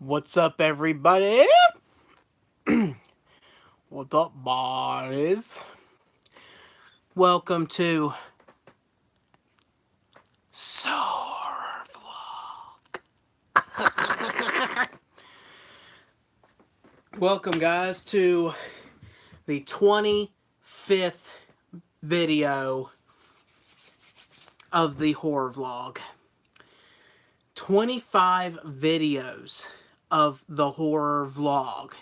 What's up, everybody? What's up, boys? Welcome to Soar Vlog. Welcome, guys, to the 25th video of the horror vlog. 25 videos of the horror vlog.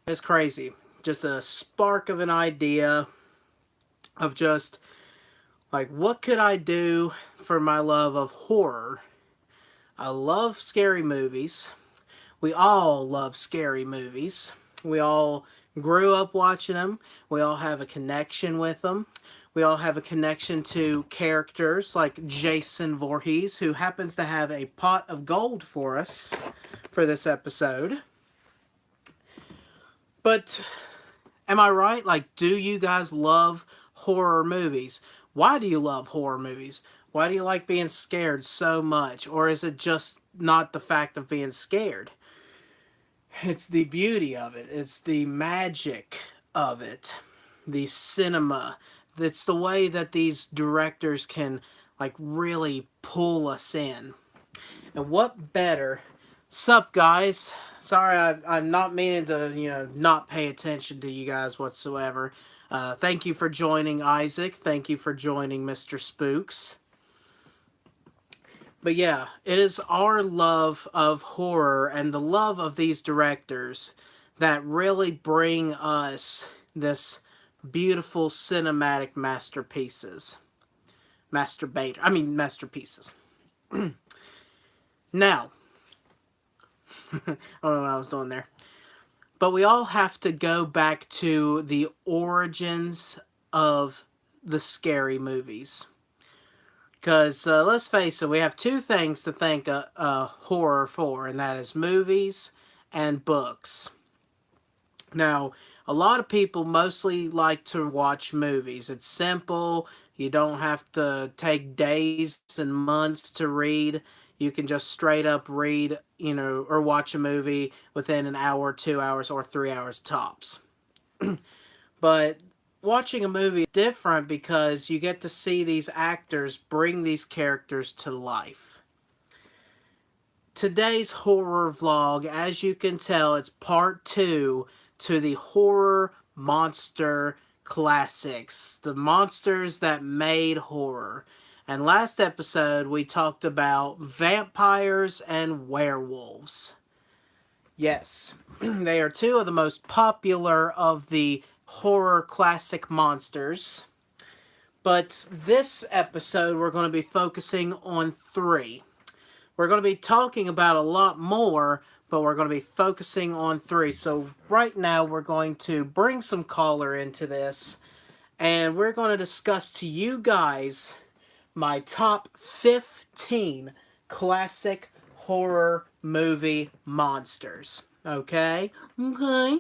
It's crazy. Just a spark of an idea of just like, what could I do for my love of horror? I love scary movies. We all love scary movies. We all grew up watching them. We all have a connection with them. We all have a connection to characters like Jason Voorhees, who happens to have a pot of gold for us for this episode. But am I right? Like, do you guys love horror movies? Why do you love horror movies? Why do you like being scared so much? Or is it just not the fact of being scared? It's the beauty of it. It's the magic of it. The cinema. It's the way that these directors can like really pull us in. And what better? Sup, guys? Sorry, I'm not meaning to, not pay attention to you guys whatsoever. Thank you for joining, Isaac. Thank you for joining, Mr. Spooks. But yeah, it is our love of horror and the love of these directors that really bring us this beautiful cinematic masterpieces. Masterpieces. Now, I don't know what I was doing there. But we all have to go back to the origins of the scary movies. Because let's face it, we have two things to thank horror for, and that is movies and books. Now, a lot of people mostly like to watch movies. It's simple. You don't have to take days and months to read. You can just straight up read, or watch a movie within an hour, 2 hours, or 3 hours tops. But watching a movie is different because you get to see these actors bring these characters to life. Today's horror vlog, as you can tell, it's part 2 to the horror monster classics, the monsters that made horror. And last episode we talked about vampires and werewolves. Yes, they are two of the most popular of the horror classic monsters. But this episode we're going to be focusing on 3. We're going to be talking about a lot more, but we're going to be focusing on 3. So right now we're going to bring some color into this, and we're going to discuss to you guys my top 15 classic horror movie monsters. Okay? Okay.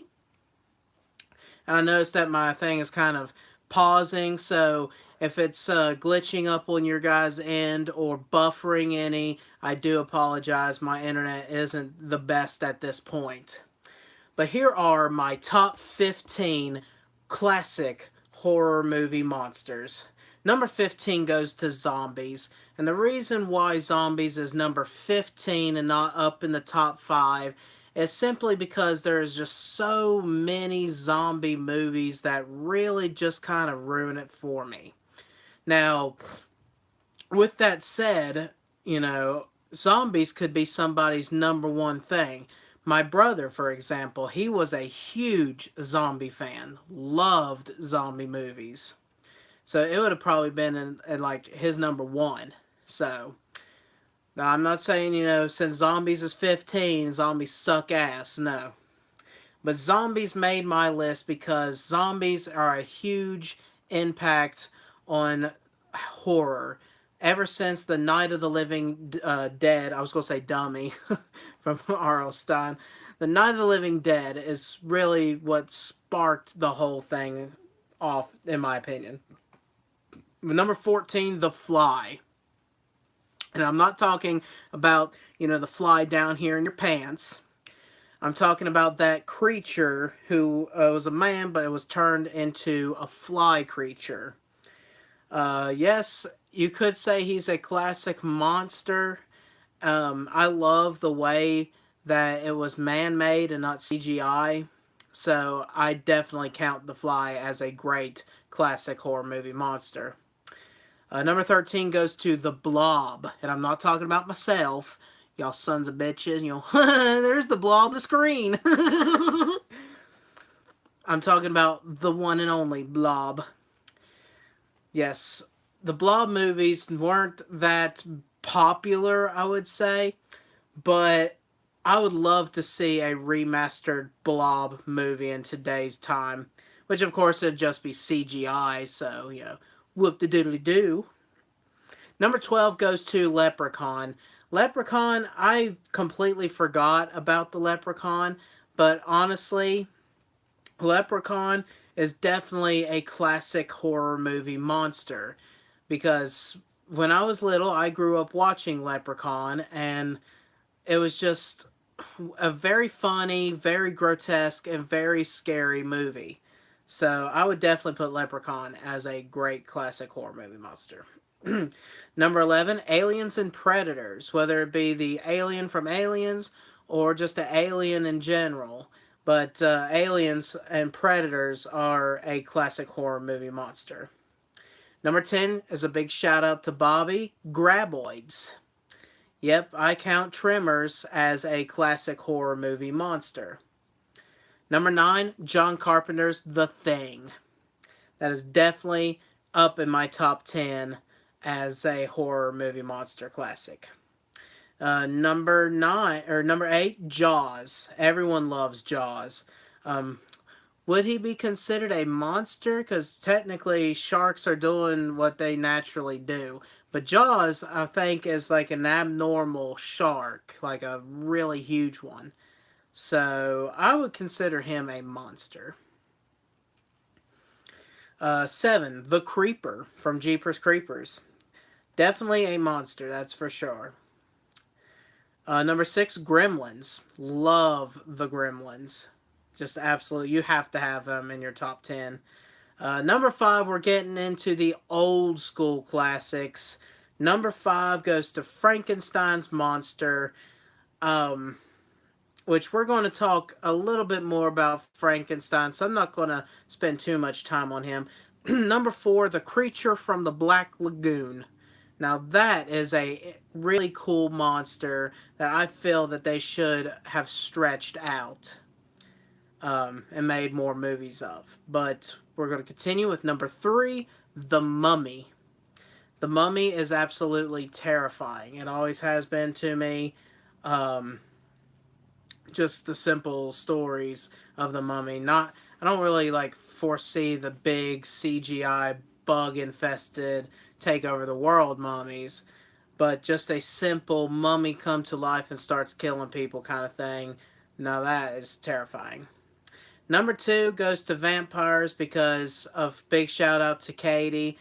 And I noticed that my thing is kind of pausing, so if it's glitching up on your guys' end or buffering any, I do apologize. My internet isn't the best at this point. But here are my top 15 classic horror movie monsters. Number 15 goes to zombies. And the reason why zombies is number 15 and not up in the top 5 is simply because there's just so many zombie movies that really just kind of ruin it for me. Now, with that said, zombies could be somebody's number one thing. My brother, for example, he was a huge zombie fan, loved zombie movies. So it would have probably been in like his number one. So now I'm not saying, since zombies is 15, zombies suck ass. No. But zombies made my list because zombies are a huge impact on horror. Ever since the Night of the Living Dead, I was going to say Dummy from R.L. Stein. The Night of the Living Dead is really what sparked the whole thing off, in my opinion. Number 14, The Fly. And I'm not talking about, the fly down here in your pants. I'm talking about that creature who was a man, but it was turned into a fly creature. Yes, you could say he's a classic monster. I love the way that it was man-made and not CGI. So I definitely count The Fly as a great classic horror movie monster. Number 13 goes to The Blob. And I'm not talking about myself. Y'all sons of bitches. There's the blob on the screen. I'm talking about the one and only Blob. Yes, the Blob movies weren't that popular, I would say. But I would love to see a remastered Blob movie in today's time. Which, of course, it'd just be CGI. So, whoop-de-doodly-doo. Number 12 goes to Leprechaun. Leprechaun, I completely forgot about the Leprechaun, but honestly, Leprechaun is definitely a classic horror movie monster, because when I was little, I grew up watching Leprechaun, and it was just a very funny, very grotesque, and very scary movie. So I would definitely put Leprechaun as a great classic horror movie monster. Number 11, Aliens and Predators, whether it be the alien from Aliens or just the alien in general. But Aliens and Predators are a classic horror movie monster. Number 10 is a big shout out to Bobby, Graboids. Yep, I count Tremors as a classic horror movie monster. Number 9, John Carpenter's The Thing. That is definitely up in my top 10 as a horror movie monster classic. Number 8, Jaws. Everyone loves Jaws. Would he be considered a monster? Because technically sharks are doing what they naturally do. But Jaws, I think, is like an abnormal shark, like a really huge one. So I would consider him a monster. 7, The Creeper from Jeepers Creepers. Definitely a monster, that's for sure. Number 6, Gremlins. Love the Gremlins. Just absolutely, you have to have them in your top 10. Number 5, we're getting into the old school classics. Number 5 goes to Frankenstein's Monster, which we're going to talk a little bit more about Frankenstein, so I'm not going to spend too much time on him. Number 4, The Creature from the Black Lagoon. Now that is a really cool monster that I feel that they should have stretched out and made more movies of. But we're going to continue with number 3, The Mummy. The Mummy is absolutely terrifying. It always has been to me. Just the simple stories of the Mummy. I don't really foresee the big CGI bug infested take over the world mummies, but just a simple mummy come to life and starts killing people kind of thing. Now that is terrifying. Number 2 goes to vampires because of big shout out to Katie.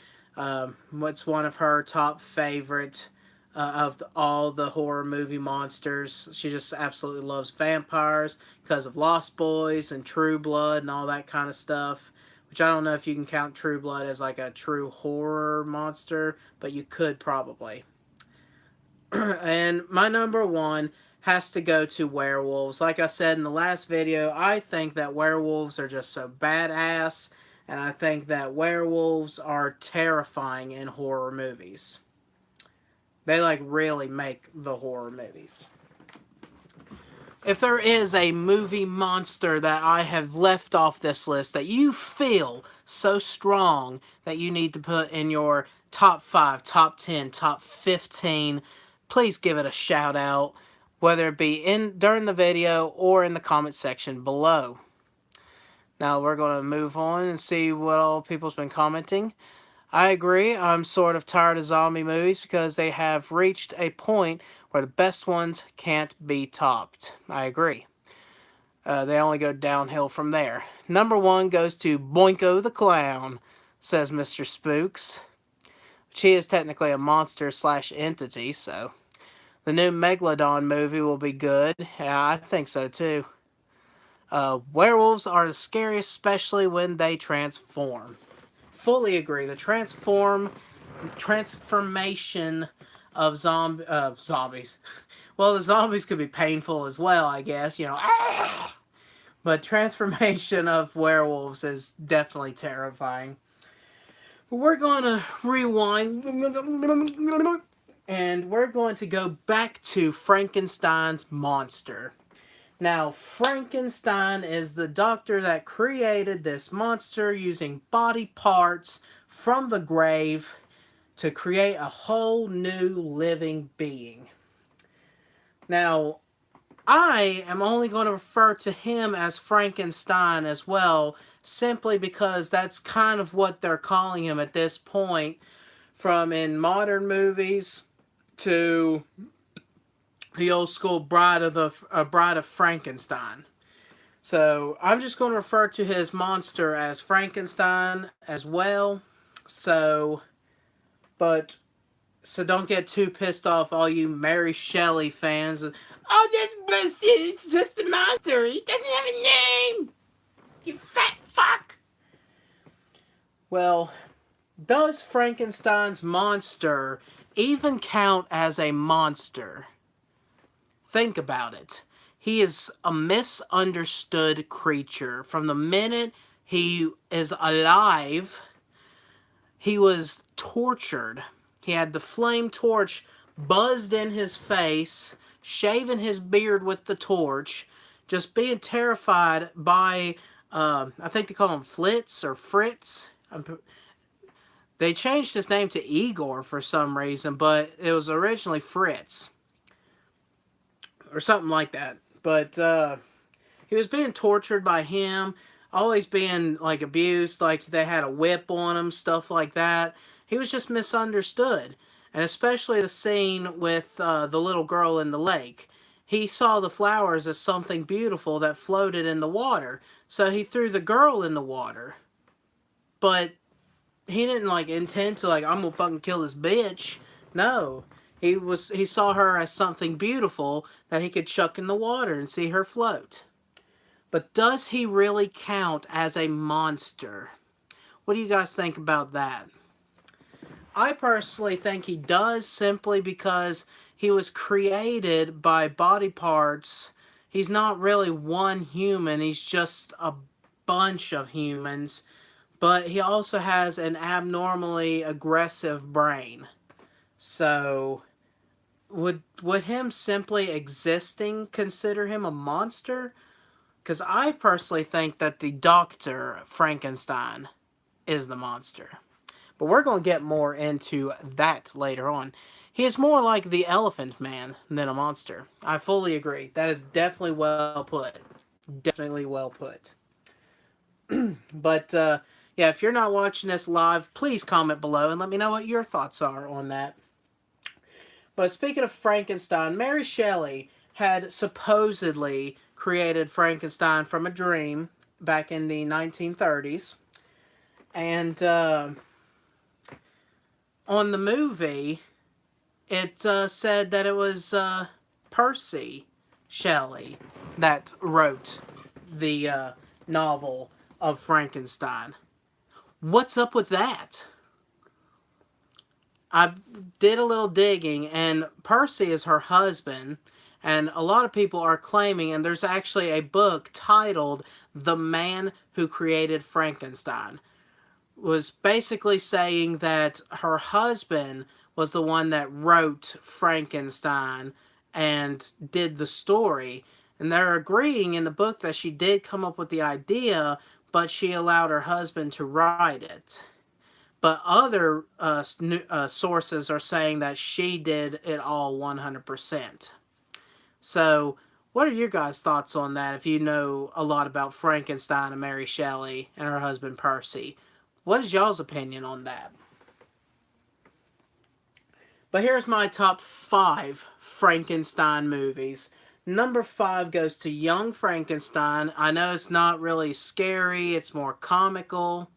What's one of her top favorite of all the horror movie monsters. She just absolutely loves vampires because of Lost Boys and True Blood and all that kind of stuff. Which I don't know if you can count True Blood as like a true horror monster, but you could probably. And my number 1 has to go to werewolves. Like I said in the last video, I think that werewolves are just so badass, and I think that werewolves are terrifying in horror movies. They really make the horror movies. If there is a movie monster that I have left off this list that you feel so strong that you need to put in your top 5, top 10, top 15, please give it a shout out, whether it be during the video or in the comment section below. Now we're going to move on and see what all people's been commenting. I agree, I'm sort of tired of zombie movies because they have reached a point where the best ones can't be topped. I agree. They only go downhill from there. Number 1 goes to Boingo the Clown, says Mr. Spooks. She is technically a monster slash entity, so the new Megalodon movie will be good. Yeah, I think so too. Werewolves are the scariest, especially when they transform. Fully agree. The transformation of zombies. Well, the zombies could be painful as well, I guess. But transformation of werewolves is definitely terrifying. We're going to rewind and we're going to go back to Frankenstein's monster. Now, Frankenstein is the doctor that created this monster using body parts from the grave to create a whole new living being. Now, I am only going to refer to him as Frankenstein as well, simply because that's kind of what they're calling him at this point, from in modern movies to the old school Bride of Frankenstein. So I'm just going to refer to his monster as Frankenstein as well. So, but so don't get too pissed off, all you Mary Shelley fans. Oh, this bullshit! It's just a monster. He doesn't have a name. You fat fuck. Well, does Frankenstein's monster even count as a monster? Think about it. He is a misunderstood creature. From the minute he is alive, he was tortured. He had the flame torch buzzed in his face, shaving his beard with the torch, just being terrified by, I think they call him Flitz or Fritz. They changed his name to Igor for some reason, but it was originally Fritz. Or something like that. But he was being tortured by him, always being like abused, like they had a whip on him, stuff like that. He was just misunderstood. And especially the scene with the little girl in the lake. He saw the flowers as something beautiful that floated in the water. So he threw the girl in the water. But he didn't like intend to like, I'm gonna fucking kill this bitch. No. He saw her as something beautiful that he could chuck in the water and see her float. But does he really count as a monster? What do you guys think about that? I personally think he does, simply because he was created by body parts. He's not really one human, he's just a bunch of humans. But he also has an abnormally aggressive brain. So would him simply existing consider him a monster? Because I personally think that the Doctor Frankenstein is the monster. But we're going to get more into that later on. He is more like the Elephant Man than a monster. I fully agree. That is definitely well put. Definitely well put. But, yeah, if you're not watching this live, please comment below and let me know what your thoughts are on that. But speaking of Frankenstein, Mary Shelley had supposedly created Frankenstein from a dream back in the 1930s. And on the movie, it said that it was Percy Shelley that wrote the novel of Frankenstein. What's up with that? I did a little digging, and Percy is her husband, and a lot of people are claiming, and there's actually a book titled The Man Who Created Frankenstein, was basically saying that her husband was the one that wrote Frankenstein and did the story, and they're agreeing in the book that she did come up with the idea, but she allowed her husband to write it. But other sources are saying that she did it all 100%. So, what are your guys' thoughts on that? If you know a lot about Frankenstein and Mary Shelley and her husband Percy, what is y'all's opinion on that? But here's my top 5 Frankenstein movies. Number 5 goes to Young Frankenstein. I know it's not really scary, it's more comical.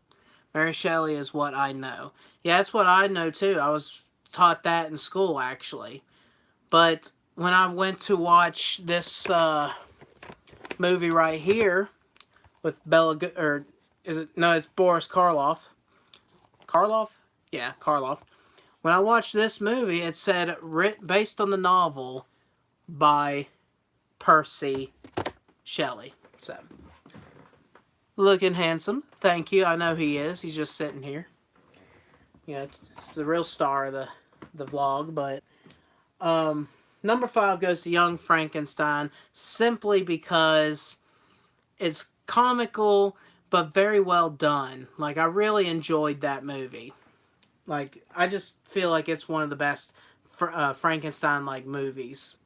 Mary Shelley is what I know. Yeah, that's what I know too. I was taught that in school actually. But when I went to watch this movie right here with or is it, no, it's Boris Karloff. Karloff? Yeah, Karloff. When I watched this movie, it said based on the novel by Percy Shelley. So, looking handsome. Thank you. I know he is. He's just sitting here. You know, it's the real star of the vlog. But number 5 goes to Young Frankenstein simply because it's comical but very well done. Like, I really enjoyed that movie. Like, I just feel like it's one of the best Frankenstein-like movies.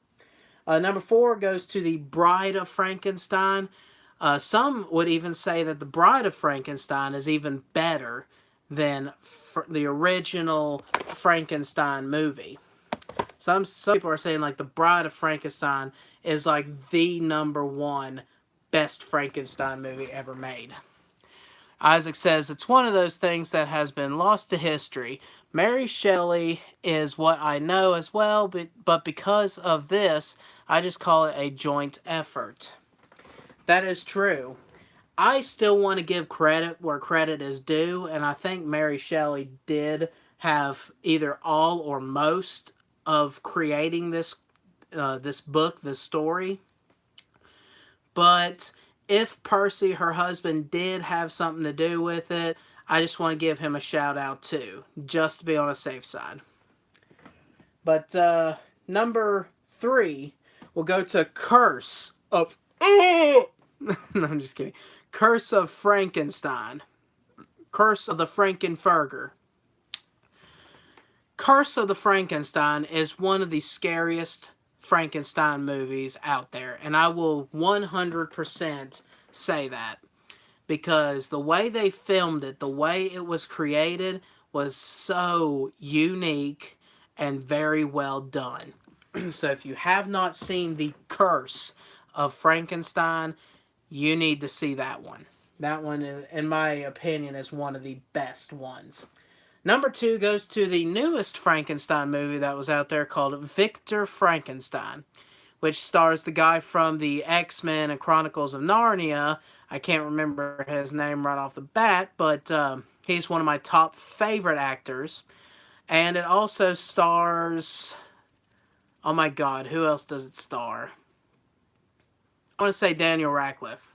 Number 4 goes to The Bride of Frankenstein. Some would even say that The Bride of Frankenstein is even better than the original Frankenstein movie. Some people are saying like The Bride of Frankenstein is like the number 1 best Frankenstein movie ever made. Isaac says, it's one of those things that has been lost to history. Mary Shelley is what I know as well, but because of this, I just call it a joint effort. That is true. I still want to give credit where credit is due, and I think Mary Shelley did have either all or most of creating this book, this story. But if Percy, her husband, did have something to do with it, I just want to give him a shout out too, just to be on a safe side. But number 3 will go to Curse of... no, I'm just kidding. Curse of Frankenstein. Curse of the Frankenfurter. Curse of the Frankenstein is one of the scariest Frankenstein movies out there, and I will 100% say that, because the way they filmed it, the way it was created, was so unique and very well done. So if you have not seen The Curse of Frankenstein, you need to see that one. That one, in my opinion, is one of the best ones. Number 2 goes to the newest Frankenstein movie that was out there called Victor Frankenstein, which stars the guy from the X-Men and Chronicles of Narnia. I can't remember his name right off the bat, but he's one of my top favorite actors. And it also stars... oh my god, who else does it star? I want to say Daniel Radcliffe.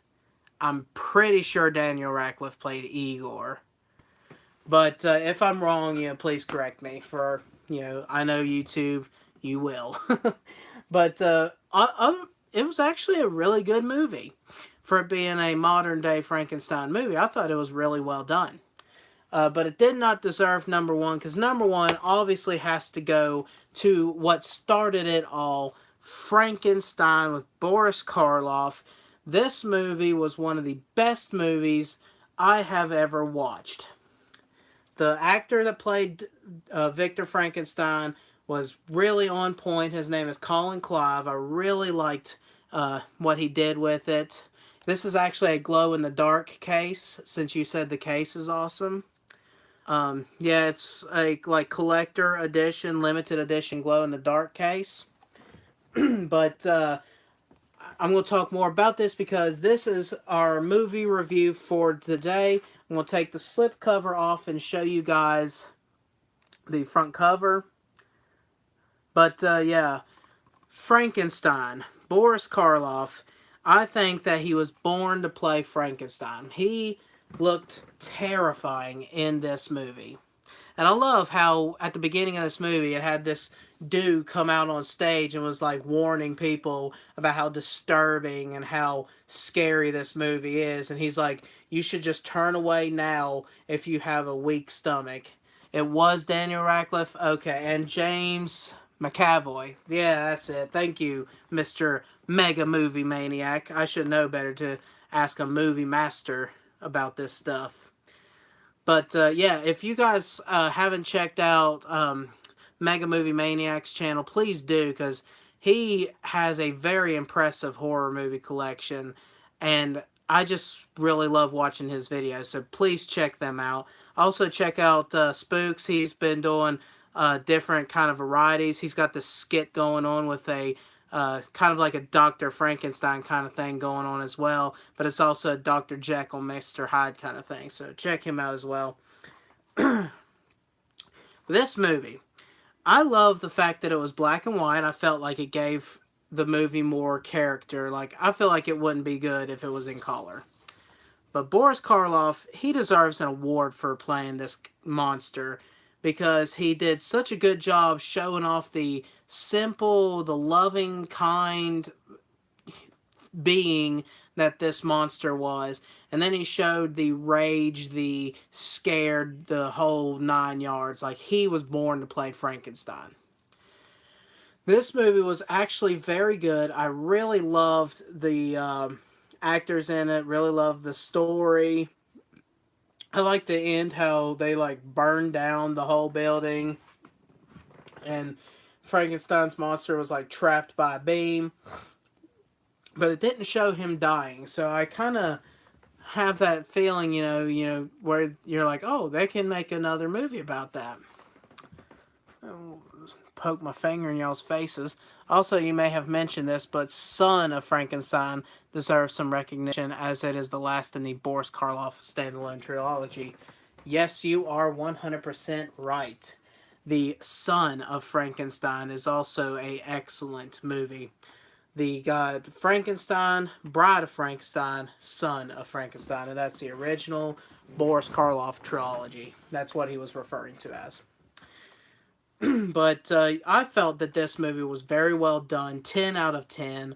I'm pretty sure Daniel Radcliffe played Igor. But if I'm wrong, please correct me. For, I know YouTube, you will. But it was actually a really good movie. For it being a modern-day Frankenstein movie, I thought it was really well done. But it did not deserve number 1, because number 1 obviously has to go to what started it all, Frankenstein with Boris Karloff. This movie was one of the best movies I have ever watched. The actor that played Victor Frankenstein was really on point. His name is Colin Clive. I really liked what he did with it. This is actually a glow-in-the-dark case, since you said the case is awesome. Yeah, it's a collector edition, limited edition glow-in-the-dark case. But I'm going to talk more about this because this is our movie review for today. I'm going to take the slip cover off and show you guys the front cover. But yeah, Frankenstein, Boris Karloff. I think that he was born to play Frankenstein. He looked terrifying in this movie. And I love how at the beginning of this movie it had this dude come out on stage and was like warning people about how disturbing and how scary this movie is. And he's like, you should just turn away now if you have a weak stomach. It was Daniel Radcliffe? Okay. And James McAvoy. Yeah, that's it. Thank you, Mr. Mega Movie Maniac. I should know better to ask a movie master about this stuff. But yeah, if you guys haven't checked out Mega Movie Maniac's channel, please do, because he has a very impressive horror movie collection. And I just really love watching his videos, so please check them out. Also check out Spooks. He's been doing different kind of varieties. He's got this skit going on with a kind of like a Dr. Frankenstein kind of thing going on as well, but it's also a Dr. Jekyll, Mr. Hyde kind of thing, so check him out as well. This movie, I love the fact that it was black and white. I felt like it gave the movie more character. Like, I feel like it wouldn't be good if it was in color. But Boris Karloff, he deserves an award for playing this monster because he did such a good job showing off the simple, the loving, kind being that this monster was. And then he showed the rage, the scared, the whole 9 yards. Like, he was born to play Frankenstein. This movie was actually very good. I really loved the actors in it, really loved the story. I like the end, how they like burned down the whole building and Frankenstein's monster was like trapped by a beam. But it didn't show him dying. So I kind of have that feeling, where you're like, oh, they can make another movie about that. I'll poke my finger in y'all's faces. Also, you may have mentioned this, but Son of Frankenstein deserves some recognition as it is the last in the Boris Karloff standalone trilogy. Yes, you are 100% right. The Son of Frankenstein is also an excellent movie. The God Frankenstein, Bride of Frankenstein, Son of Frankenstein, and that's the original Boris Karloff trilogy. That's what he was referring to as. But I felt that this movie was very well done, 10 out of 10.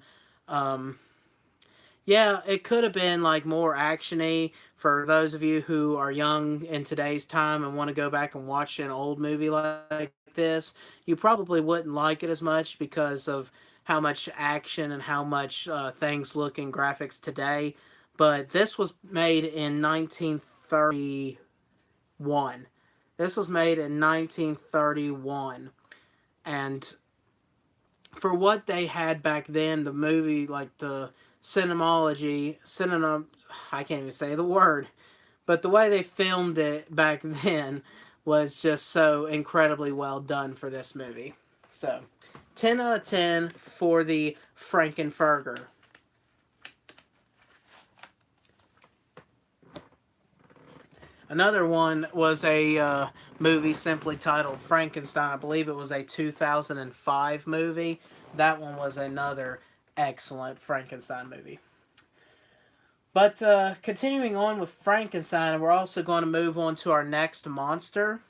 Yeah, it could have been like more actiony for those of you who are young in today's time and want to go back and watch an old movie like this. You probably wouldn't like it as much because of how much action and how much things look in graphics today. But this was made in 1931. This was made in 1931. And for what they had back then, the movie, like the I can't even say the word, but the way they filmed it back then was just so incredibly well done for this movie. So, 10 out of 10 for the Frankenfurter. Another one was a movie simply titled Frankenstein. I believe it was a 2005 movie. That one was another excellent Frankenstein movie. But continuing on with Frankenstein, we're also going to move on to our next monster.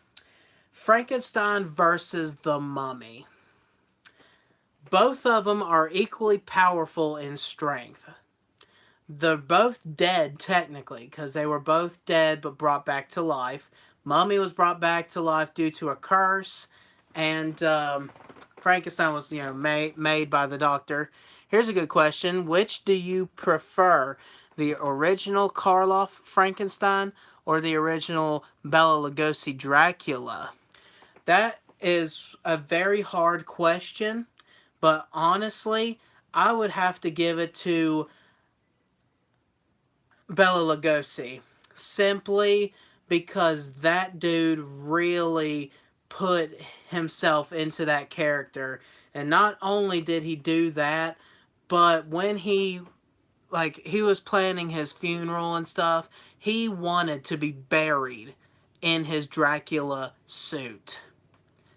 Frankenstein versus the Mummy. Both of them are equally powerful in strength. They're both dead, technically, because they were both dead but brought back to life. Mummy was brought back to life due to a curse, and Frankenstein was, made by the doctor. Here's a good question. Which do you prefer? The original Karloff Frankenstein or the original Bela Lugosi Dracula? That is a very hard question, but honestly, I would have to give it to Bela Lugosi, simply because that dude really put himself into that character. And not only did he do that, but when he was planning his funeral and stuff, he wanted to be buried in his Dracula suit.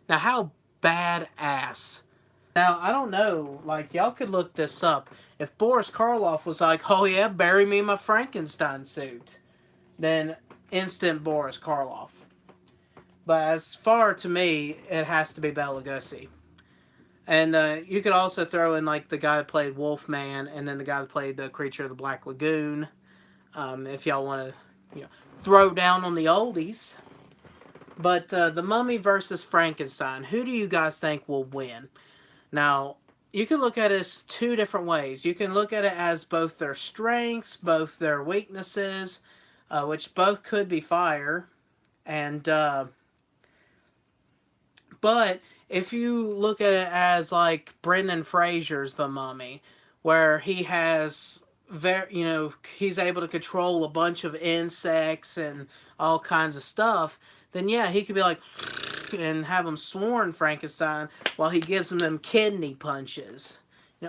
Now, how badass. Now, I don't know, y'all could look this up. If Boris Karloff was like, oh yeah, bury me in my Frankenstein suit, then instant Boris Karloff. But as far to me, it has to be Bela Lugosi. And you could also throw in the guy that played Wolfman, and then the guy that played the Creature of the Black Lagoon. If y'all want to, throw down on the oldies. But the Mummy versus Frankenstein, who do you guys think will win? Now, you can look at it as two different ways. You can look at it as both their strengths, both their weaknesses, which both could be fire. And, but if you look at it as like Brendan Fraser's The Mummy, where he has very, he's able to control a bunch of insects and all kinds of stuff, then yeah, he could be like and have him sworn Frankenstein while he gives them kidney punches.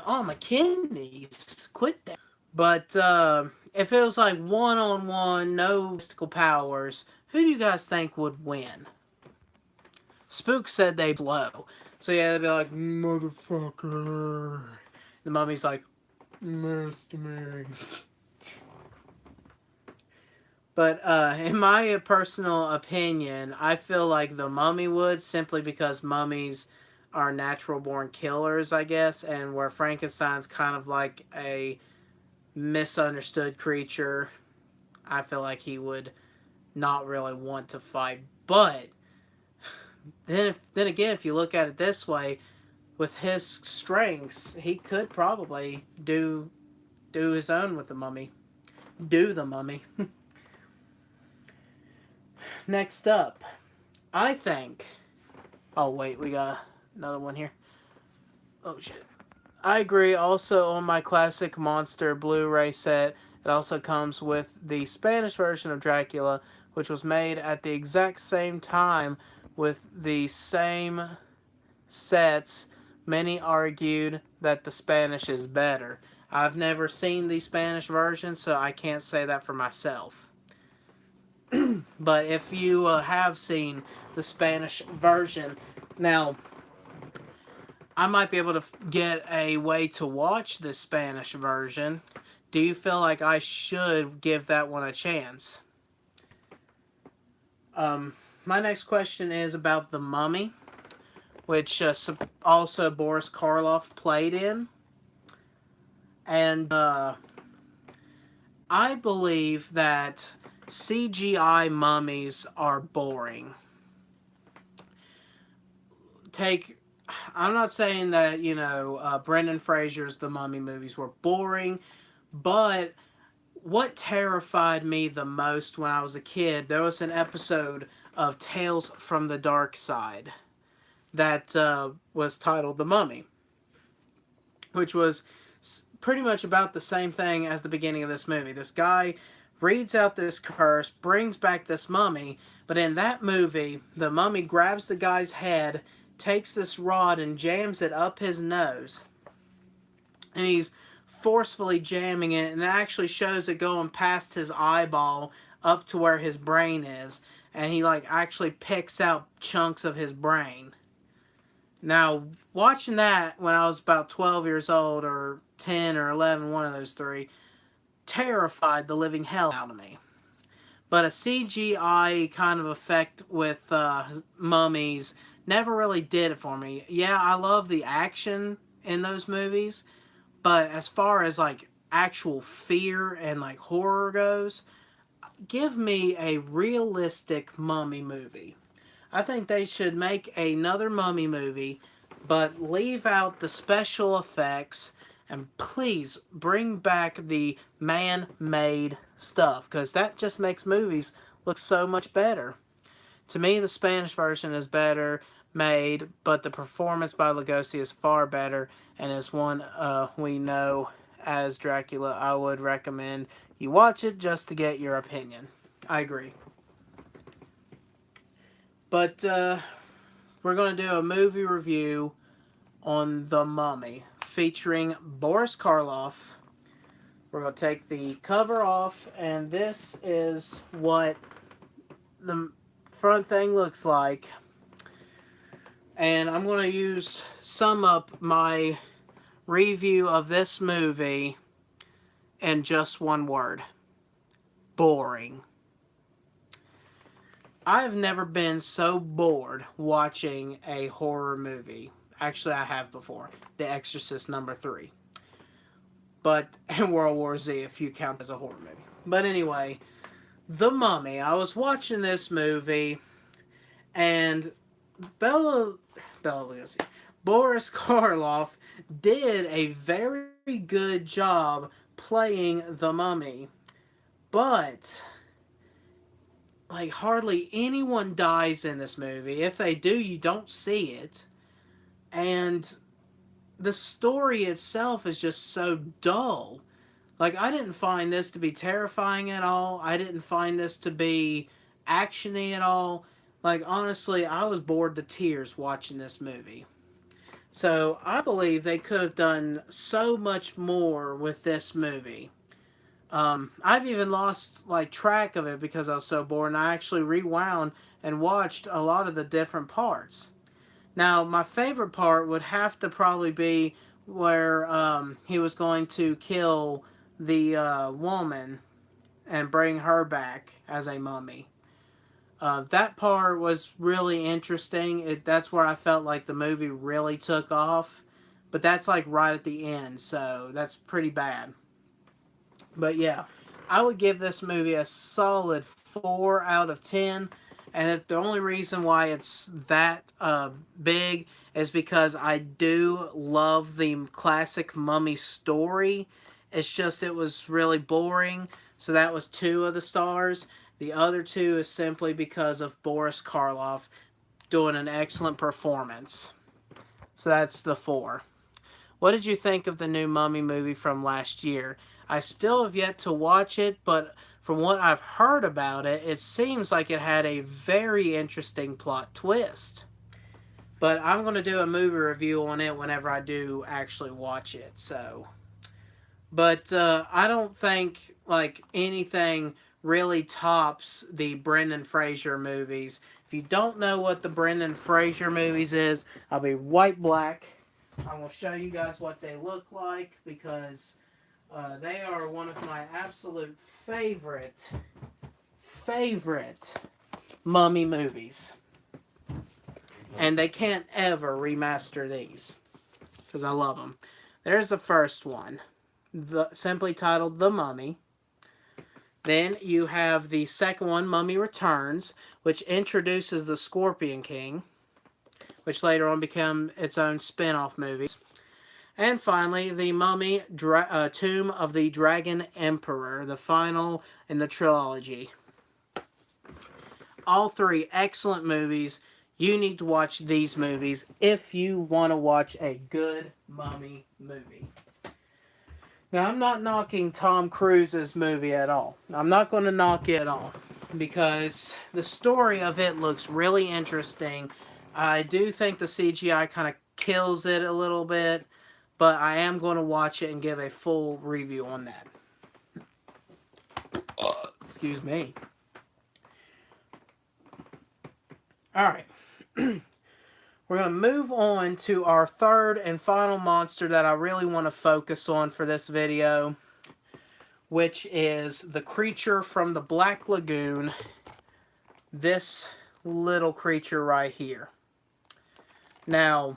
Oh, my kidneys, quit that. But if it was like one on one, no mystical powers, who do you guys think would win? Spook said they'd slow. So yeah, they'd be like, motherfucker. The mummy's like, Master Mary. But in my personal opinion, I feel like the mummy would, simply because mummies are natural born killers, I guess, and where Frankenstein's kind of like a misunderstood creature, I feel like he would not really want to fight. But then again, if you look at it this way, with his strengths, he could probably do his own with the mummy. Do the mummy. Next up, I think. Oh wait, we got another one here. Oh shit. I agree. Also, on my classic Monster Blu-ray set, it also comes with the Spanish version of Dracula, which was made at the exact same time with the same sets. Many argued that the Spanish is better. I've never seen the Spanish version, so I can't say that for myself. But if you have seen the Spanish version, now I might be able to get a way to watch the Spanish version. Do you feel like I should give that one a chance? My next question is about The Mummy, which also Boris Karloff played in. And I believe that CGI mummies are boring. I'm not saying that, Brendan Fraser's The Mummy movies were boring, but what terrified me the most when I was a kid, there was an episode of Tales from the Dark Side that was titled The Mummy, which was pretty much about the same thing as the beginning of this movie. This guy reads out this curse, brings back this mummy, but in that movie, the mummy grabs the guy's head, takes this rod and jams it up his nose. And he's forcefully jamming it, and it actually shows it going past his eyeball up to where his brain is. And he actually picks out chunks of his brain. Now, watching that when I was about 12 years old, or 10 or 11, one of those three, terrified the living hell out of me. But a CGI kind of effect with mummies never really did it for me. Yeah, I love the action in those movies, but as far as actual fear and horror goes, give me a realistic mummy movie. I think they should make another mummy movie, but leave out the special effects, and please bring back the man-made stuff, because that just makes movies look so much better. To me, the Spanish version is better made, but the performance by Lugosi is far better, and is one we know as Dracula. I would recommend you watch it just to get your opinion. I agree. But we're going to do a movie review on The Mummy, featuring Boris Karloff. We're going to take the cover off, and this is what the front thing looks like. And I'm going to sum up my review of this movie in just one word: boring. I've never been so bored watching a horror movie. Actually, I have before. The Exorcist #3. But in World War Z, if you count as a horror movie. But anyway, The Mummy. I was watching this movie, and Bela Lugosi, Boris Karloff did a very good job playing the mummy. But hardly anyone dies in this movie. If they do, you don't see it. And the story itself is just so dull. Like, I didn't find this to be terrifying at all. I didn't find this to be actiony at all. Like, honestly, I was bored to tears watching this movie. So, I believe they could have done so much more with this movie. I've even lost like track of it because I was so bored, and I actually rewound and watched a lot of the different parts. Now, my favorite part would have to probably be where he was going to kill the woman and bring her back as a mummy. That part was really interesting. That's where I felt like the movie really took off. But that's like right at the end, so that's pretty bad. But yeah, I would give this movie a solid 4 out of 10. And the only reason why it's that big is because I do love the classic Mummy story. It's just it was really boring. So that was 2 of the stars. The other 2 is simply because of Boris Karloff doing an excellent performance. So that's the 4. What did you think of the new Mummy movie from last year? I still have yet to watch it, but from what I've heard about it, it seems like it had a very interesting plot twist. But I'm going to do a movie review on it whenever I do actually watch it. So, but I don't think like anything really tops the Brendan Fraser movies. If you don't know what the Brendan Fraser movies is, I'll be white black. I will show you guys what they look like because they are one of my absolute favorite Mummy movies. And they can't ever remaster these because I love them. There's the first one, simply titled The Mummy. Then you have the second one, Mummy Returns, which introduces the Scorpion King, which later on became its own spin-off movies. And finally, the Mummy Tomb of the Dragon Emperor, the final in the trilogy. All 3 excellent movies. You need to watch these movies if you want to watch a good Mummy movie. Now, I'm not knocking Tom Cruise's movie at all. I'm not going to knock it at all because the story of it looks really interesting. I do think the CGI kind of kills it a little bit, but I am going to watch it and give a full review on that. Excuse me. Alright. We're going to move on to our third and final monster that I really want to focus on for this video, which is the creature from the Black Lagoon. This little creature right here. Now,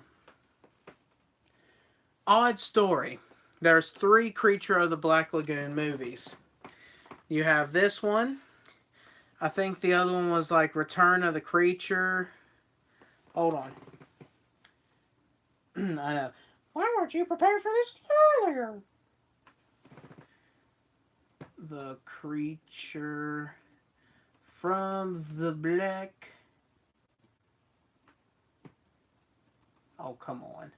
odd story. There's 3 Creature of the Black Lagoon movies. You have this one. I think the other one was like Return of the Creature. Hold on. I know. Why weren't you prepared for this earlier? The Creature from the Black... Oh, come on.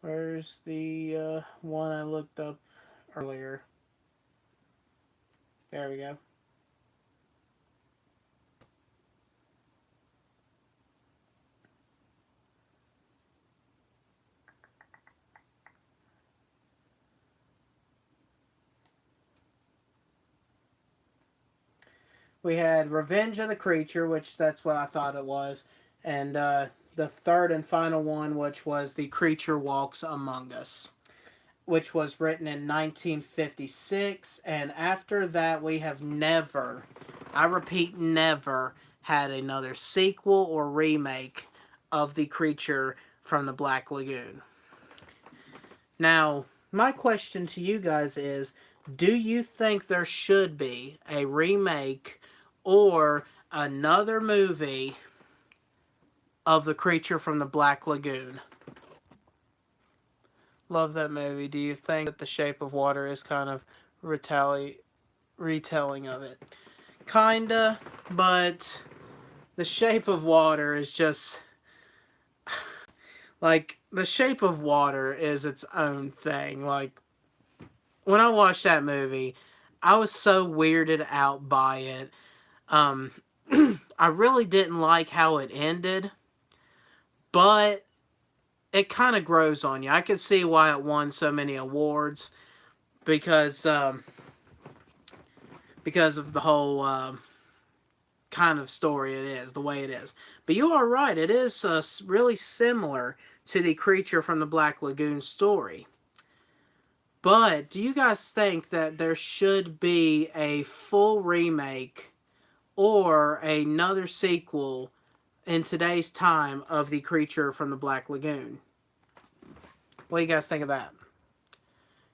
Where's the one I looked up earlier? There we go. We had Revenge of the Creature, which that's what I thought it was. And the third and final one, which was The Creature Walks Among Us, which was written in 1956. And after that, we have never, I repeat, never had another sequel or remake of The Creature from the Black Lagoon. Now, my question to you guys is, do you think there should be a remake or another movie of The Creature from the Black Lagoon? Love that movie. Do you think that The Shape of Water is kind of retelling of it? Kinda, but The Shape of Water is just like The Shape of Water is its own thing. Like when I watched that movie, I was so weirded out by it. Um, I really didn't like how it ended, but it kind of grows on you. I could see why it won so many awards because because of the whole kind of story it is, the way it is. But you are right; it is really similar to the Creature from the Black Lagoon story. But do you guys think that there should be a full remake or another sequel in today's time of the Creature from the Black Lagoon? What do you guys think of that?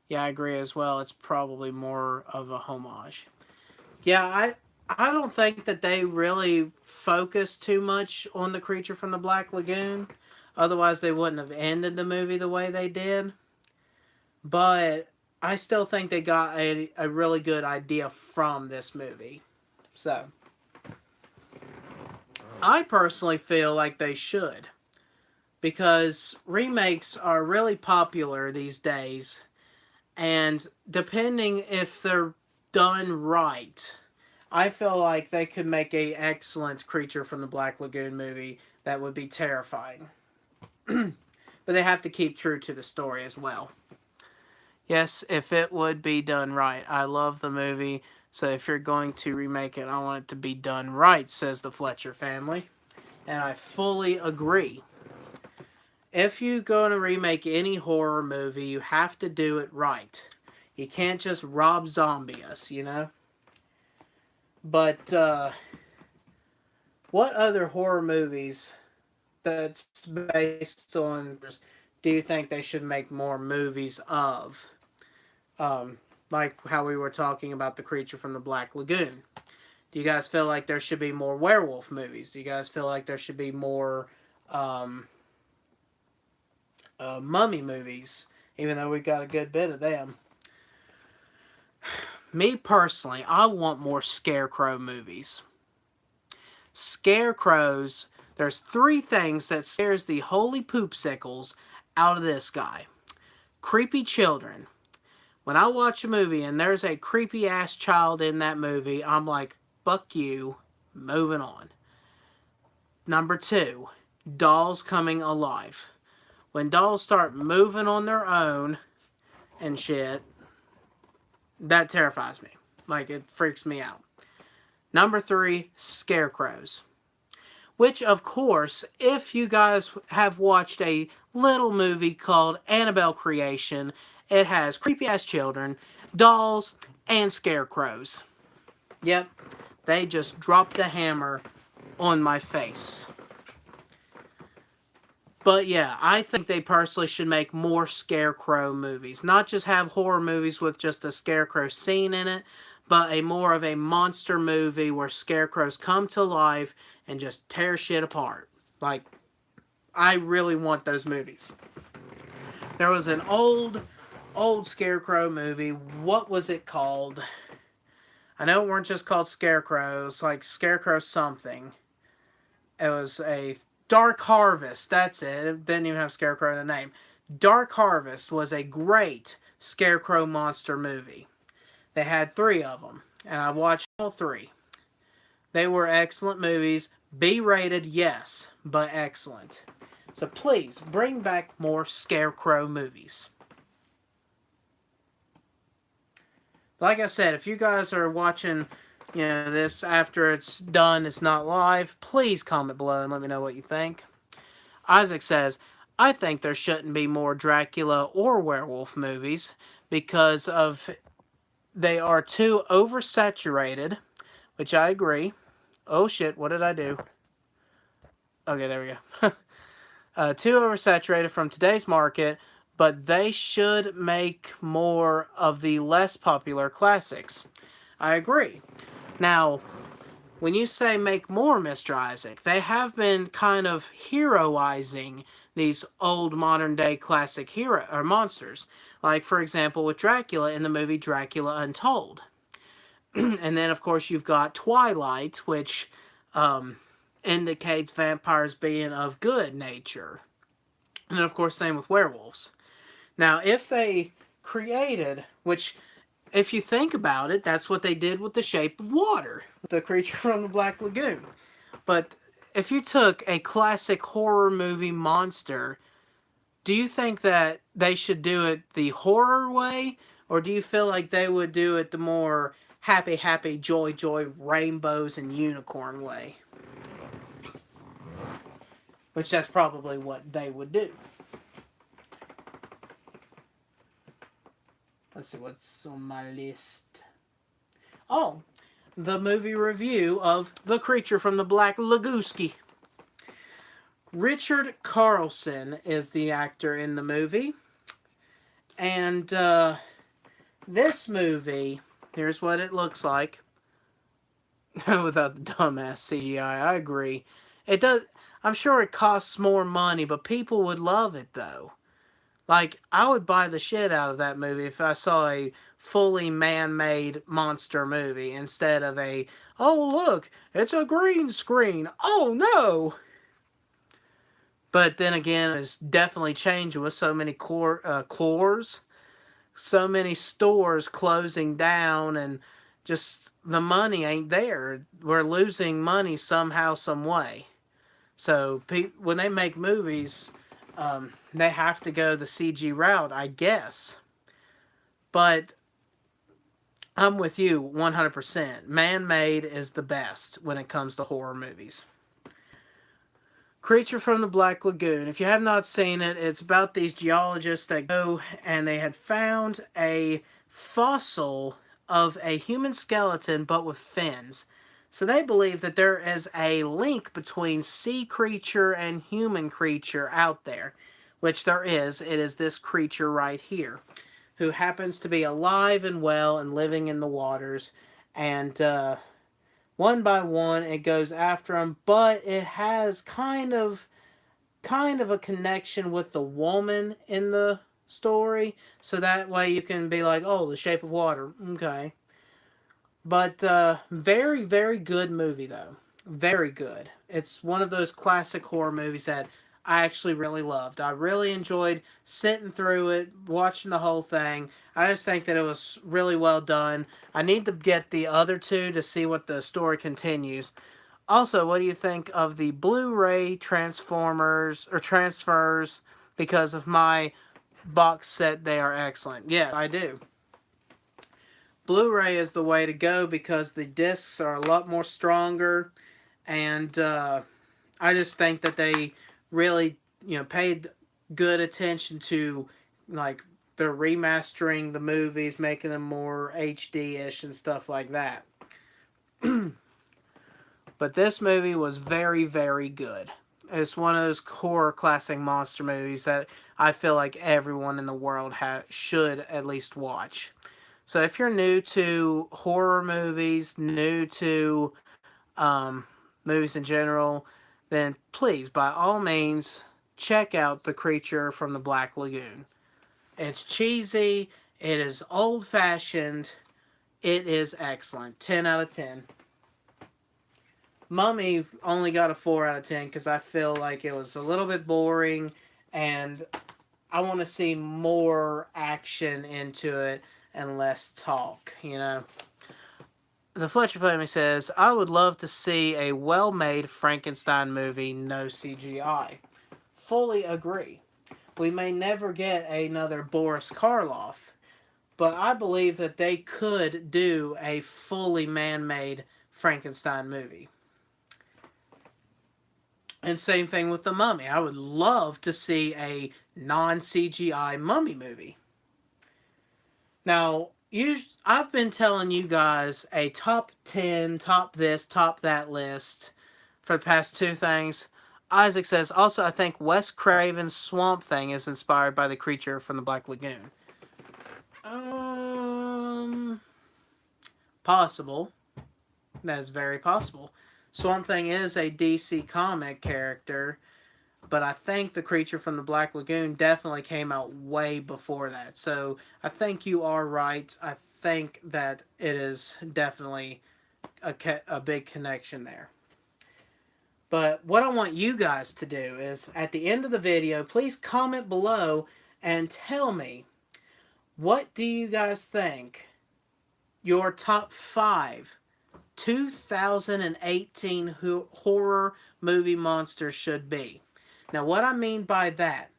Yeah, I agree as well. It's probably more of a homage. Yeah, I don't think that they really focus too much on the Creature from the Black Lagoon. Otherwise, they wouldn't have ended the movie the way they did. But I still think they got a really good idea from this movie. So, I personally feel like they should. Because remakes are really popular these days. And depending if they're done right, I feel like they could make a excellent Creature from the Black Lagoon movie that would be terrifying. But they have to keep true to the story as well. Yes, if it would be done right. I love the movie, so if you're going to remake it, I want it to be done right, says the Fletcher family. And I fully agree. If you're going to remake any horror movie, you have to do it right. You can't just Rob Zombie us, you know? But, what other horror movies that's based on do you think they should make more movies of? Like how we were talking about the Creature from the Black Lagoon. Do you guys feel like there should be more werewolf movies? Do you guys feel like there should be more mummy movies? Even though we got a good bit of them. Me personally, I want more Scarecrow movies. Scarecrows, there's three things that scares the holy poopsicles out of this guy. Creepy children. When I watch a movie and there's a creepy ass child in that movie, I'm like, fuck you, moving on. Number two, dolls coming alive. When dolls start moving on their own and shit, that terrifies me. Like, it freaks me out. Number three, scarecrows. Which, of course, if you guys have watched a little movie called Annabelle Creation, it has creepy ass children, dolls, and scarecrows. Yep, they just dropped the hammer on my face. But yeah, I think they personally should make more Scarecrow movies. Not just have horror movies with just a Scarecrow scene in it, but a more of a monster movie where Scarecrows come to life and just tear shit apart. Like, I really want those movies. There was an old Scarecrow movie. What was it called? I know it weren't just called Scarecrows, like Scarecrow something. It was a Dark Harvest, that's it. It didn't even have Scarecrow in the name. Dark Harvest was a great Scarecrow monster movie. They had three of them, and I watched all three. They were excellent movies. B-rated, yes, but excellent. So please, bring back more Scarecrow movies. Like I said, if you guys are watching this after it's done, it's not live, please comment below and let me know what you think. Isaac says, I think there shouldn't be more Dracula or werewolf movies because of they are too oversaturated, which I agree. Oh shit, what did I do? Okay, there we go. Too oversaturated from today's market, but they should make more of the less popular classics. I agree. Now, when you say make more, Mr. Isaac, they have been kind of heroizing these old modern day classic hero or monsters. Like, for example, with Dracula in the movie Dracula Untold. And then, of course, you've got Twilight, which indicates vampires being of good nature. And of course, same with werewolves. Now, if they created, which, if you think about it, that's what they did with The Shape of Water, the creature from the Black Lagoon. But if you took a classic horror movie monster, do you think that they should do it the horror way, or do you feel like they would do it the more happy, happy, joy, joy, rainbows and unicorn way? Which that's probably what they would do. Let's see what's on my list. Oh, the movie review of The Creature from the Black Lagoon. Richard Carlson is the actor in the movie. And this movie, here's what it looks like. Without the dumbass CGI, I agree. It does. I'm sure it costs more money, but people would love it though. Like, I would buy the shit out of that movie if I saw a fully man-made monster movie instead of a, oh look, it's a green screen. Oh no! But then again, it's definitely changing with so many clores, so many stores closing down, and just the money ain't there. We're losing money somehow, some way. So when they make movies, they have to go the CG route, I guess. But I'm with you 100%. Man-made is the best when it comes to horror movies. Creature from the Black Lagoon. If you have not seen it, it's about these geologists that go and they had found a fossil of a human skeleton but with fins. So they believe that there is a link between sea creature and human creature out there, which there is. It is this creature right here, who happens to be alive and well and living in the waters. And one by one it goes after them, but it has kind of a connection with the woman in the story, so that way you can be like, oh, The Shape of Water, okay. But very, very good movie though. Very good. It's one of those classic horror movies that I actually really loved. I really enjoyed sitting through it, watching the whole thing. I just think that it was really well done. I need to get the other two to see what the story continues. Also, what do you think of the Blu-ray transformers or transfers? Because of my box set, they are excellent. Yeah, I do. Blu-ray is the way to go because the discs are a lot more stronger, and I just think that they really, paid good attention to, like, they're remastering the movies, making them more HD-ish and stuff like that. But this movie was very, very good. It's one of those horror classic monster movies that I feel like everyone in the world should at least watch. So if you're new to horror movies, new to movies in general, then please, by all means, check out The Creature from the Black Lagoon. It's cheesy, it is old-fashioned, it is excellent. 10 out of 10. Mummy only got a 4 out of 10 because I feel like it was a little bit boring and I want to see more action into it and less talk, The Fletcher family says, I would love to see a well-made Frankenstein movie, no CGI. Fully agree. We may never get another Boris Karloff, but I believe that they could do a fully man-made Frankenstein movie. And same thing with the Mummy. I would love to see a non-CGI Mummy movie. Now, I've been telling you guys a top 10, top this, top that list for the past two things. Isaac says, also, I think Wes Craven's Swamp Thing is inspired by the creature from the Black Lagoon. Possible. That is very possible. Swamp Thing is a DC comic character, but I think the creature from the Black Lagoon definitely came out way before that. So I think you are right. I think that it is definitely a big connection there. But what I want you guys to do is, at the end of the video, please comment below and tell me, what do you guys think your top 5 2018 horror movie monsters should be? Now, what I mean by that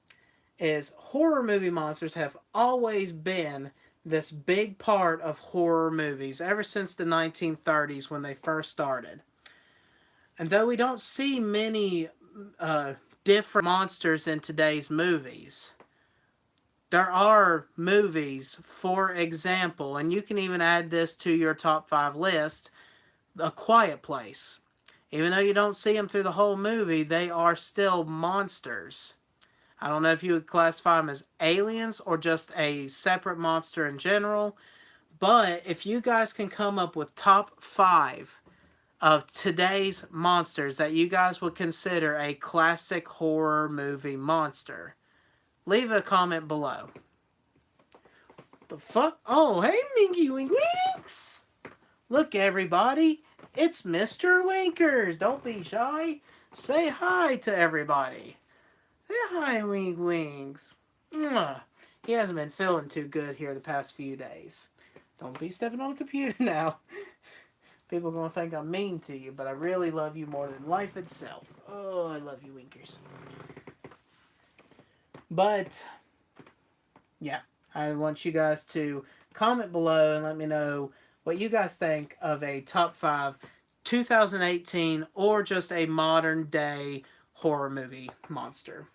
is horror movie monsters have always been this big part of horror movies ever since the 1930s when they first started. And though we don't see many different monsters in today's movies, there are movies, for example, and you can even add this to your top 5 list, A Quiet Place. Even though you don't see them through the whole movie, they are still monsters. I don't know if you would classify them as aliens or just a separate monster in general, but if you guys can come up with top 5 of today's monsters that you guys would consider a classic horror movie monster, leave a comment below. The fuck? Oh, hey, Minky Wink Winks! Look, everybody, it's Mr. Winkers. Don't be shy. Say hi to everybody. Say hi, Wink Winks. Mwah. He hasn't been feeling too good here the past few days. Don't be stepping on the computer now. People are going to think I'm mean to you, but I really love you more than life itself. Oh, I love you, Winkers. But, yeah, I want you guys to comment below and let me know what you guys think of a top 5 2018 or just a modern day horror movie monster.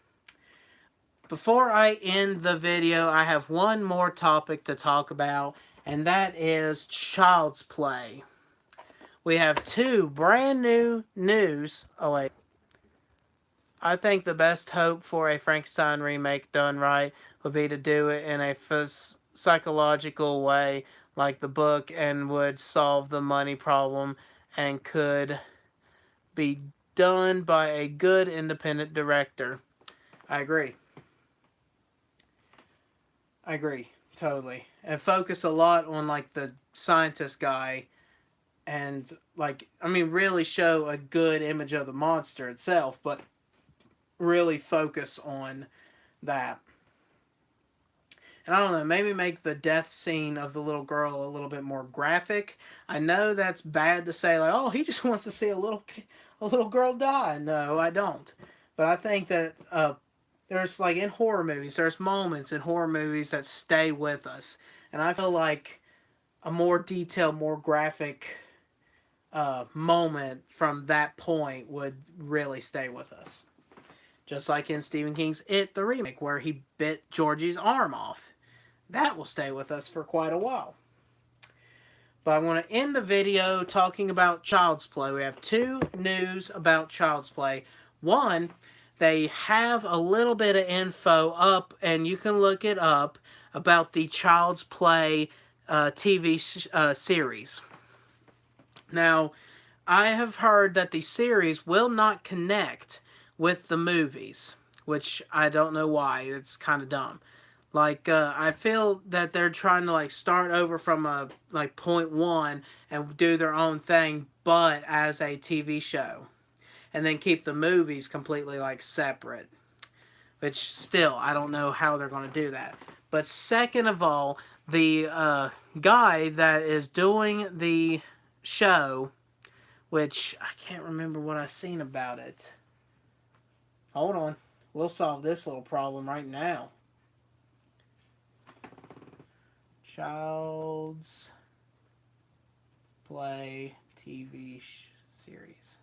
Before I end the video, I have one more topic to talk about, and that is Child's Play. We have 2 brand new news. Oh, wait. I think the best hope for a Frankenstein remake done right would be to do it in a psychological way, like the book, and would solve the money problem and could be done by a good independent director. I agree. I agree. Totally. And focus a lot on, like, the scientist guy and, like, I mean, really show a good image of the monster itself, but really focus on that. And I don't know, maybe make the death scene of the little girl a little bit more graphic. I know that's bad to say, like, oh, he just wants to see a little girl die. No, I don't. But I think that there's, like, in horror movies, there's moments in horror movies that stay with us. And I feel like a more detailed, more graphic moment from that point would really stay with us. Just like in Stephen King's It, the remake, where he bit Georgie's arm off. That will stay with us for quite a while. But I want to end the video talking about Child's Play. We have 2 news about Child's Play. One, they have a little bit of info up, and you can look it up, about the Child's Play TV series. Now, I have heard that the series will not connect with the movies, which I don't know why. It's kind of dumb. Like, I feel that they're trying to, like, start over from like point 1 and do their own thing, but as a TV show, and then keep the movies completely, like, separate. Which, still, I don't know how they're going to do that. But second of all, the guy that is doing the show, which I can't remember what I've seen about it. Hold on. We'll solve this little problem right now. Child's Play TV series.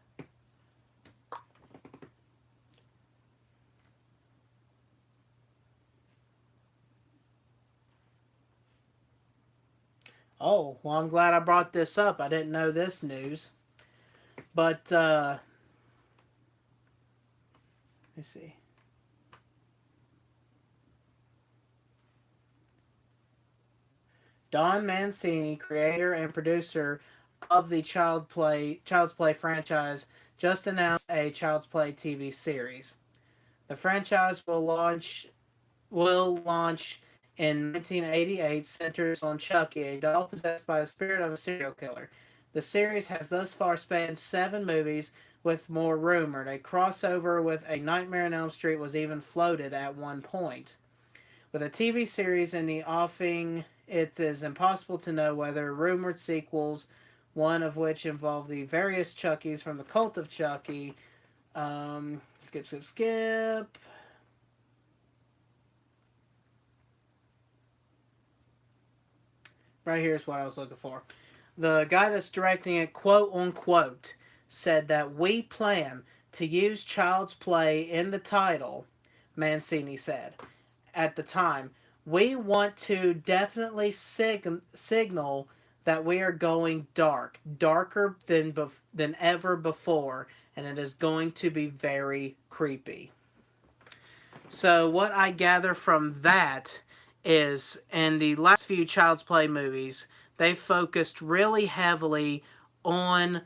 Oh, well, I'm glad I brought this up. I didn't know this news. But, let me see. Don Mancini, creator and producer of the Child's Play franchise, just announced a Child's Play TV series. The franchise will launch in 1988, centers on Chucky, a doll possessed by the spirit of a serial killer. The series has thus far spanned 7 movies, with more rumored. A crossover with A Nightmare on Elm Street was even floated at one point. With a TV series in the offing, it is impossible to know whether rumored sequels, one of which involved the various Chuckies from the Cult of Chucky, skip. Right here's what I was looking for. The guy that's directing it, quote unquote, said that we plan to use Child's Play in the title, Mancini said. At the time, we want to definitely signal that we are going darker than ever before, and it is going to be very creepy. So what I gather from that is in the last few Child's Play movies, they focused really heavily on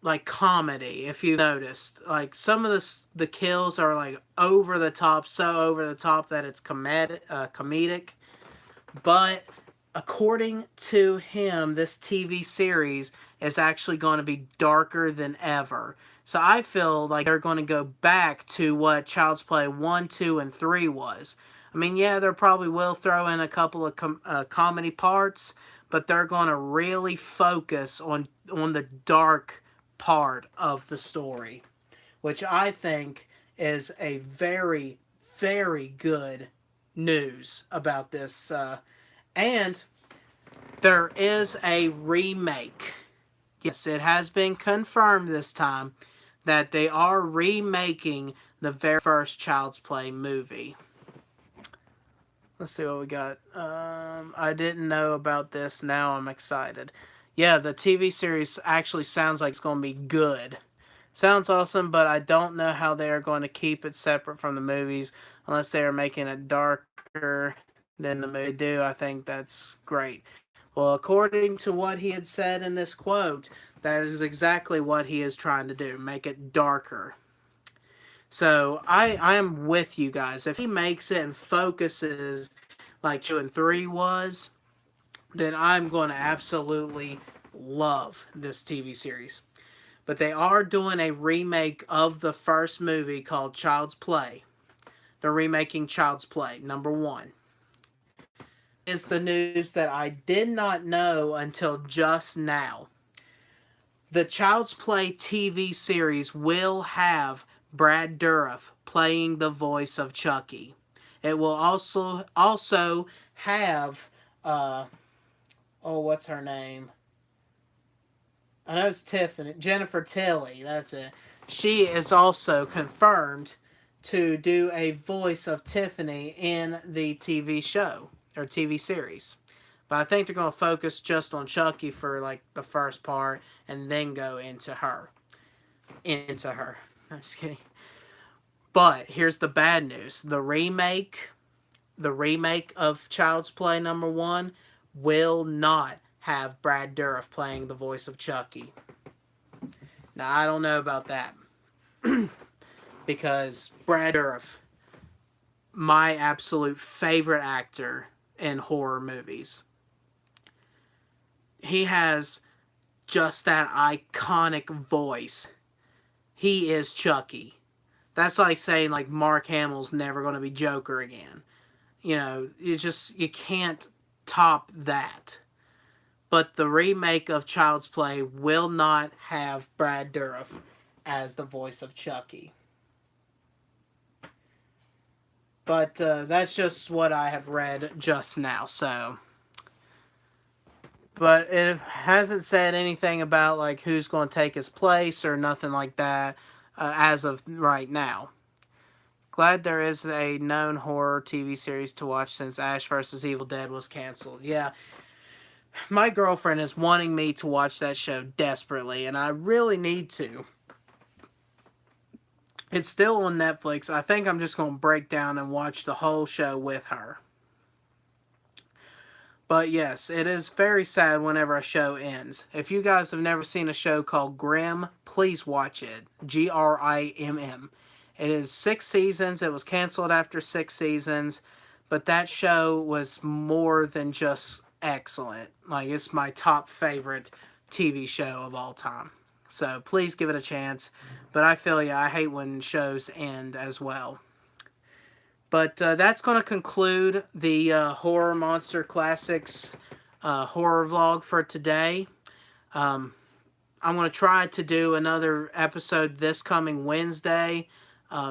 like comedy. If you noticed, like some of the kills are like over the top, so over the top that it's comedic. But according to him, this TV series is actually going to be darker than ever. So I feel like they're going to go back to what Child's Play 1, 2, and 3 was. I mean, yeah, they probably will throw in a couple of comedy parts, but they're going to really focus on the dark part of the story, which I think is a very, very good news about this. And there is a remake. Yes, it has been confirmed this time that they are remaking the very first Child's Play movie. Let's see what we got. I didn't know about this. Now I'm excited. Yeah, the TV series actually sounds like it's going to be good. Sounds awesome, but I don't know how they are going to keep it separate from the movies unless they are making it darker than the movie do. I think that's great. Well, according to what he had said in this quote, that is exactly what he is trying to do, make it darker. So I am with you guys. If he makes it and focuses like 2 and 3 was, then I'm going to absolutely love this TV series. But they are doing a remake of the first movie called Child's Play. They're remaking Child's Play, number 1. Is the news that I did not know until just now. The Child's Play TV series will have Brad Dourif playing the voice of Chucky. It will also have what's her name? I know it's Tiffany. Jennifer Tilly, that's it. She is also confirmed to do a voice of Tiffany in the TV show or TV series. But I think they're going to focus just on Chucky for like the first part and then go into her. I'm just kidding. But here's the bad news. The remake of Child's Play number 1 will not have Brad Dourif playing the voice of Chucky. Now, I don't know about that. Because Brad Dourif, my absolute favorite actor in horror movies. He has just that iconic voice. He is Chucky. That's like saying like Mark Hamill's never going to be Joker again. You know, you can't top that. But the remake of Child's Play will not have Brad Dourif as the voice of Chucky. But that's just what I have read just now, so. But it hasn't said anything about like who's going to take his place or nothing like that as of right now. Glad there is a known horror TV series to watch since Ash vs. Evil Dead was canceled. Yeah, my girlfriend is wanting me to watch that show desperately, and I really need to. It's still on Netflix. I think I'm just going to break down and watch the whole show with her. But yes, it is very sad whenever a show ends. If you guys have never seen a show called Grimm, please watch it. Grimm. It is 6 seasons. It was canceled after 6 seasons. But that show was more than just excellent. Like, it's my top favorite TV show of all time. So please give it a chance. But I feel you, I hate when shows end as well. But that's going to conclude the Horror Monster Classics horror vlog for today. Um, I'm going to try to do another episode this coming Wednesday.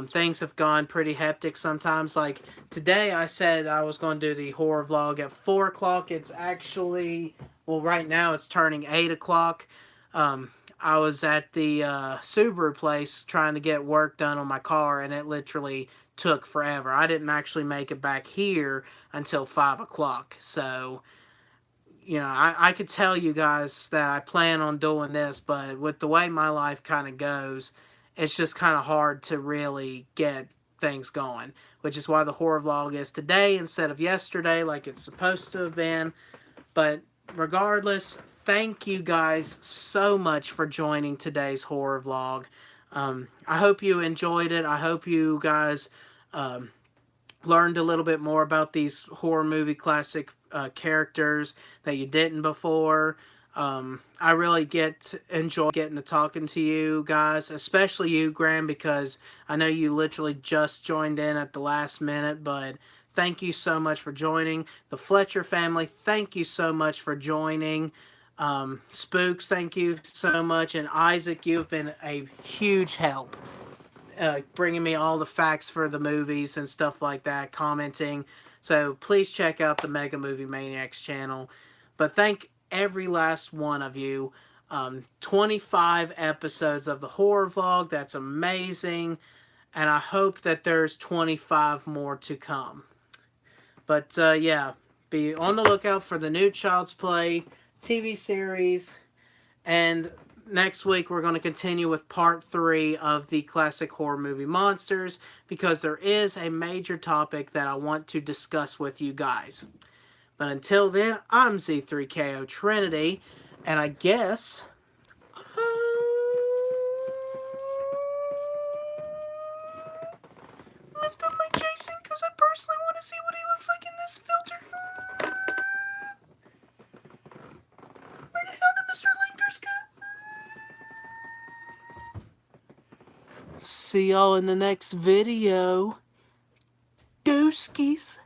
Things have gone pretty hectic sometimes. Like today, I said I was going to do the horror vlog at 4 o'clock. It's actually, well, right now it's turning 8 o'clock. I was at the Subaru place trying to get work done on my car, and it literally took forever. I didn't actually make it back here until 5 o'clock. So, you know, I could tell you guys that I plan on doing this, but with the way my life kind of goes, it's just kind of hard to really get things going, which is why the horror vlog is today instead of yesterday like it's supposed to have been. But regardless, thank you guys so much for joining today's horror vlog. I hope you enjoyed it. I hope you guys learned a little bit more about these horror movie classic characters that you didn't before. I really enjoy getting to talking to you guys, especially you, Graham, because I know you literally just joined in at the last minute, but thank you so much for joining. The Fletcher family, thank you so much for joining. Spooks, thank you so much. And Isaac, you've been a huge help. Bringing me all the facts for the movies and stuff like that, commenting. So please check out the Mega Movie Maniacs channel. But thank every last one of you. 25 episodes of the horror vlog. That's amazing. And I hope that there's 25 more to come. But yeah, be on the lookout for the new Child's Play TV series. And next week we're going to continue with part 3 of the classic horror movie Monsters, because there is a major topic that I want to discuss with you guys. But until then, I'm Z3KO Trinity, and I guess lift up my Jason because I personally want to see what he looks like in this filter. Where the hell did Mr. Linkers go? See y'all in the next video. Dooskies.